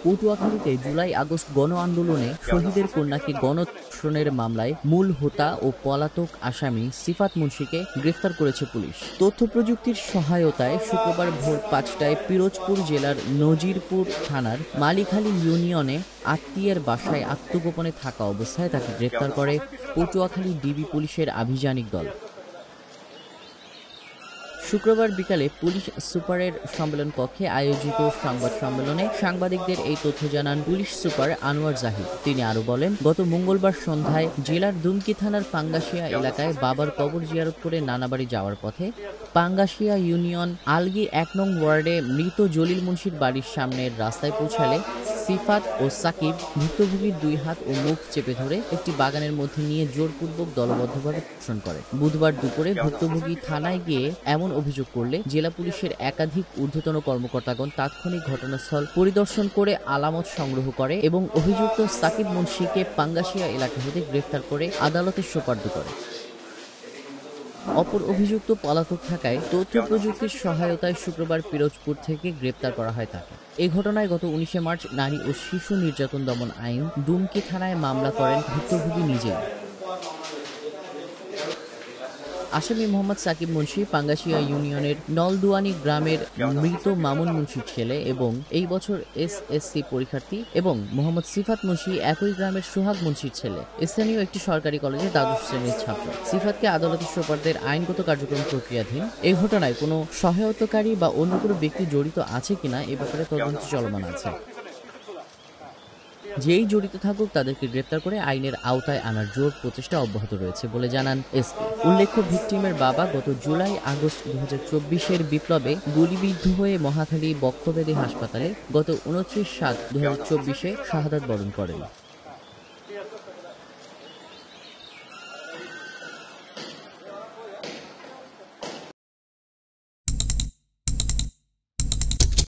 পটুয়াখালীতে July August গণ আন্দোলনে শহীদের কন্যাকে গণধর্ষণের মামলায় মূল হোতা ও পলাতক আসামি সিফাত মুন্সিকে গ্রেফতার করেছে পুলিশ। তথ্য প্রযুক্তির সহায়তায় শুক্রবার ভোর ৫টায় পিরোজপুর জেলার নজিরপুর থানার মালিখালী ইউনিয়নে আত্মীয়ের বাসায় আত্মগোপনে থাকা অবস্থায় তাকে গ্রেফতার করে পটুয়াখালী ডিবি পুলিশের আভিযানিক দল। শুক্রবার বিকালে পুলিশ সুপারের সম্মেলন কক্ষে আয়োজিত সংবাদ সম্মেলনে সাংবাদিকদের এই তথ্য জানান পুলিশ সুপার আনোয়ার জাহিদ। তিনি আরও বলেন, গত মঙ্গলবার সন্ধ্যায় জেলার দুমকি থানার পাঙ্গাশিয়া এলাকায় বাবার কবর জিয়ারত করে নানাবাড়ি যাওয়ার পথে পাঙ্গাশিয়া ইউনিয়ন আলগি ১ নং ওয়ার্ডে মৃত জলিল মুন্সির বাড়ির সামনের রাস্তায় পৌঁছালে সিফাত ও সাকিব ভুক্তভোগীর ২ হাত ও মুখ চেপে ধরে একটি বাগানের মধ্যে নিয়ে জোরপূর্বক দলবদ্ধভাবে ধর্ষণ করে। বুধবার দুপুরে ভুক্তভোগী থানায় গিয়ে এমন অভিযোগ করলে জেলা পুলিশের একাধিক ঊর্ধ্বতন কর্মকর্তাগণ তাৎক্ষণিক ঘটনাস্থল পরিদর্শন করে আলামত সংগ্রহ করে এবং অভিযুক্ত সাকিব মুন্সিকে পাঙ্গাশিয়া এলাকা হতে গ্রেফতার করে আদালতে সোপর্দ করে। অপর অভিযুক্ত পলাতক থাকায় তথ্য প্রযুক্তির সহায়তায় শুক্রবার পিরোজপুর থেকে গ্রেপ্তার করা হয় তাকে। এই ঘটনায় গত ১৯শে মার্চ নারী ও শিশু নির্যাতন দমন আইন দুমকি থানায় মামলা করেন ভুক্তভোগী নিজেই। আসামি মোহাম্মদ সাকিব মুন্সি পাঙ্গাশিয়া ইউনিয়নের নলদুয়ানি গ্রামের মৃত মামুন মুন্সির ছেলে এবং এই বছর এসএসসি পরীক্ষার্থী, এবং মোহাম্মদ সিফাত মুন্সি একই গ্রামের সোহাগ মুন্সির ছেলে, স্থানীয় একটি সরকারি কলেজে দ্বাদশ শ্রেণীর ছাত্র। সিফাতকে আদালতে সোপর্দের আইনগত কার্যক্রম প্রক্রিয়াধীন। এই ঘটনায় কোনো সহায়তাকারী বা অন্য কোনো ব্যক্তি জড়িত আছে কিনা এ ব্যাপারে তদন্ত চলমান আছে। যেই জড়িত থাকুক তাদেরকে গ্রেফতার করে আইনের আওতায় আনার জোর প্রচেষ্টা অব্যাহত রয়েছে বলে জানান এসপি। উল্লেখ্য, ভিকটিমের বাবা গত জুলাই আগস্ট ২০২৪-এর বিপ্লবে গুলিবিদ্ধ হয়ে মহাখালী বক্ষব্যাধি হাসপাতালে গত ২৯/৭/২০২৪-এ শাহাদাত বরণ করেন।